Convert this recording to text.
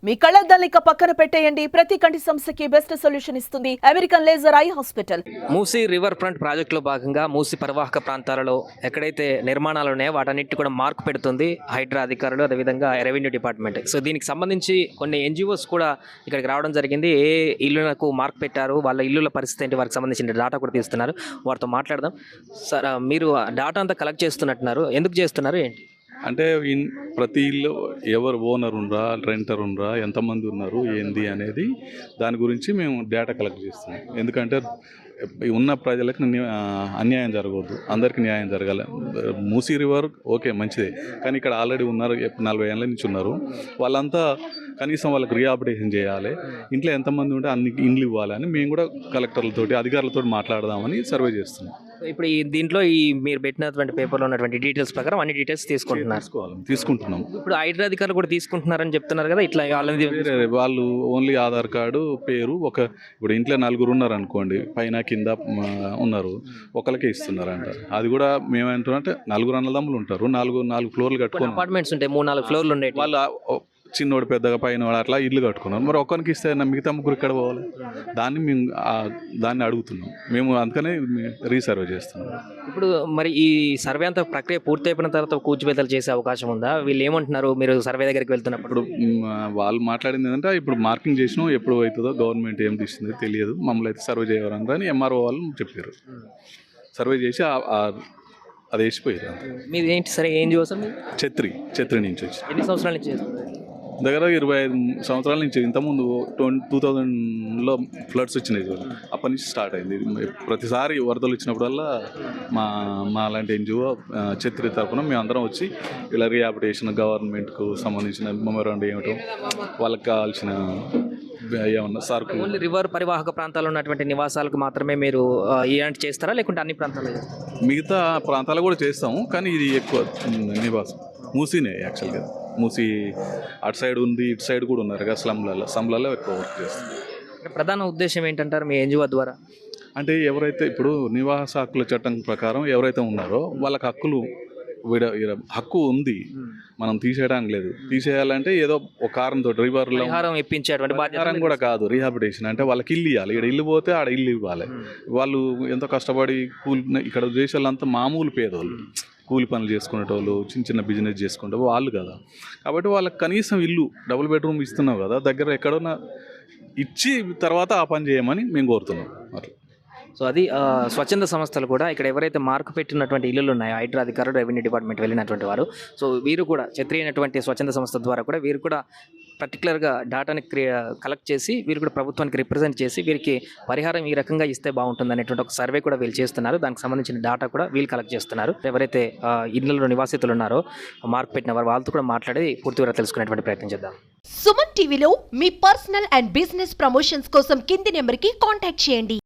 మీ కళ్ళద్దాలిక పక్కన పెట్టేయండి. ప్రతి కంటి సమస్యకి బెస్ట్ సొల్యూషన్ ఇస్తుంది American laser eye hospital. Musi river front ప్రాజెక్టులో భాగంగా మూసీ పరివాహక ప్రాంతాలలో ఎక్కడైతే నిర్మాణాలు ఉన్నాయో వాటన్నిటి కూడా మార్క్ పెడుతుంది హైడ్రా అధికారులు, అదేవిధంగా రెవెన్యూ డిపార్ట్మెంట్. సో దీనికి సంబంధించి కొన్ని ఎన్జిఓస్ కూడా ఇక్కడికి రావడం జరిగింది. ఏ ఇల్లులకు మార్క్ పెట్టారు, వాళ్ళ ఇల్లుల పరిస్థితి ఏంటి, వారికి సంబంధించిన డేటా కూడా తీస్తున్నారు. వారితో మాట్లాడదాం. సార్, మీరు డేటా అంతా కలెక్ట్ చేస్తున్నట్టున్నారు, ఎందుకు చేస్తున్నారు ఏంటి? అంటే ప్రతి ఇల్లు ఎవరు ఓనర్ ఉండరా, రెంటర్ ఉండరా, ఎంతమంది ఉన్నారు, ఏంది అనేది దాని గురించి మేము డేటా కలెక్ట్ చేస్తున్నాం. ఎందుకంటే ఉన్న ప్రజలకు అన్యాయం జరగవద్దు, అందరికీ న్యాయం జరగాలి. మూసీ రివర్ ఓకే మంచిదే, కానీ ఇక్కడ ఆల్రెడీ ఉన్నారు, 40 ఏళ్ళ నుంచి ఉన్నారు. వాళ్ళంతా కనీసం వాళ్ళకి రీహాబిటేషన్ చేయాలి. ఇంట్లో ఎంతమంది ఉంటే అన్ని ఇండ్లు ఇవ్వాలని మేము కూడా కలెక్టర్లతోటి అధికారులతో మాట్లాడదామని సర్వే చేస్తున్నాం. ఇప్పుడు మీరు పెట్టినటువంటి పేపర్లో ఉన్నటువంటి డీటెయిల్స్ ప్రకారం అన్ని డీటెయిల్స్ తీసుకుంటున్నాం. ఇప్పుడు హైడ్రా అధికారులు కూడా తీసుకుంటున్నారని చెప్తున్నారు కదా, ఇట్లా వాళ్ళు ఓన్లీ ఆధార్ కార్డు, పేరు, ఇప్పుడు ఇంట్లో 4 ఉన్నారు అనుకోండి, పైన కింద ఉన్నారు, ఒకరికే ఇస్తున్నారంట. అది కూడా మేమేమంటున్నాం అంటే 4 అన్నదమ్ములు ఉంటారు, 4 ఫ్లోర్లు కట్టుకుని అపార్ట్మెంట్స్ ఉంటాయి, 3-4 ఫ్లోర్లు ఉన్నాయి. వాళ్ళు చిన్నోడు పెద్దగా పైన అట్లా ఇల్లు కట్టుకున్నారు. మరి ఒక్కరికి ఇస్తే మిగతా ముగ్గురు ఇక్కడ పోవాలి. దాన్ని అడుగుతున్నాం మేము, అందుకనే రీసర్వే చేస్తున్నాం. ఇప్పుడు మరి ఈ సర్వే అంతా ప్రక్రియ పూర్తి అయిపోయిన తర్వాత కూల్చివేతలు చేసే అవకాశం ఉందా? వీళ్ళు ఏమంటున్నారు మీరు సర్వే దగ్గరికి వెళ్తున్నప్పుడు? వాళ్ళు మాట్లాడింది ఏంటంటే ఇప్పుడు మార్కింగ్ చేసినాం, ఎప్పుడు అవుతుందో గవర్నమెంట్ ఏం తీస్తుందో తెలియదు, మమ్మల్ని అయితే సర్వే చేయవాలని ఎంఆర్ఓ వాళ్ళు చెప్పారు. సర్వే చేసి అది వేసిపోయారు. మీది ఏంటి సరే ఏం చూసాం? ఛత్రి నుంచి వచ్చి ఎన్ని సంవత్సరాల నుంచి దగ్గర 25 సంవత్సరాల నుంచి. ఇంతకుముందు 2000లో ఫ్లడ్స్ వచ్చినాయి చూడండి, అప్పటి నుంచి స్టార్ట్ అయింది. ప్రతిసారి వరదలు వచ్చినప్పుడల్లా మా లాంటి ఎన్జిఓ ఛత్రి తరఫున మేము అందరం వచ్చి ఇలా రీహాబిటేషన్, గవర్నమెంట్కు సంబంధించిన మెమోరాండం ఏమిటో, వాళ్ళకి కావాల్సిన ఏమన్నా సరుకు. ఓన్లీ రివర్ పరివాహక ప్రాంతాల్లో ఉన్నటువంటి నివాసాలకు మాత్రమే మీరు ఇలాంటి చేస్తారా, లేకుంటే అన్ని ప్రాంతాల్లో చేస్తారా? మిగతా ప్రాంతాలు కూడా చేస్తాము, కానీ ఇది ఎక్కువ నివాసం మూసీనే. యాక్చువల్గా మూసీ అటు సైడ్ ఉంది, ఇటు సైడ్ కూడా ఉన్నారు కదా, స్లమ్లలో ఎక్కువ వర్క్ చేస్తుంది. ప్రధాన ఉద్దేశం ఏంటంటారు మీ ఎన్జిఓ ద్వారా? అంటే ఎవరైతే ఇప్పుడు నివాస హక్కుల చట్టం ప్రకారం ఎవరైతే ఉన్నారో వాళ్ళకి హక్కు ఉంది, మనం తీసేయడానికి లేదు. తీసేయాలంటే ఏదో ఒక కారణంతో రివర్లో ఇప్పించేటువంటి కూడా కాదు, రీహాబిటేషన్ అంటే వాళ్ళకి ఇల్లు ఇవ్వాలి. ఇక్కడ ఇల్లు పోతే ఆడ ఇల్లు ఇవ్వాలి. వాళ్ళు ఎంతో కష్టపడి ఇక్కడ చేసే వాళ్ళంతా మామూలు పేదోళ్ళు, కూలి పనులు చేసుకునేటోళ్ళు, చిన్న బిజినెస్ చేసుకుంటే వాళ్ళు కదా. కాబట్టి వాళ్ళకి కనీసం ఇల్లు, డబుల్ బెడ్రూమ్ ఇస్తున్నావు కదా, దగ్గర ఎక్కడన్నా ఇచ్చి తర్వాత ఆ పని చేయమని మేము కోరుతున్నాం. అట్లా. సో అది స్వచ్ఛంద సంస్థలు కూడా ఇక్కడ ఎవరైతే మార్కు పెట్టినటువంటి ఇల్లులు ఉన్నాయో హైడ్రా అధికారులు, రెవెన్యూ డిపార్ట్మెంట్ వెళ్ళినటువంటి వారు, సో వీరు కూడా ఛత్రి అయినటువంటి స్వచ్ఛంద సంస్థ ద్వారా కూడా వీరు కూడా పర్టికులర్గా డేటాని కలెక్ట్ చేసి వీరు కూడా ప్రభుత్వానికి రిప్రజెంట్ చేసి వీరికి పరిహారం ఈ రకంగా ఇస్తే బాగుంటుంది అనేటువంటి ఒక సర్వే కూడా వీళ్ళు చేస్తున్నారు. దానికి సంబంధించిన డేటా కూడా వీళ్ళు కలెక్ట్ చేస్తున్నారు. ఎవరైతే ఇళ్లలో నివాసితులు ఉన్నారో మార్క్ పెట్టిన వారు వాళ్ళతో కూడా మాట్లాడి పూర్తిగా తెలుసుకునేటువంటి ప్రయత్నం చేద్దాం. సుమన్ టీవీలో మీ పర్సనల్ అండ్ బిజినెస్ ప్రమోషన్స్ కోసం కింది నెంబర్కి కాంటాక్ట్ చేయండి.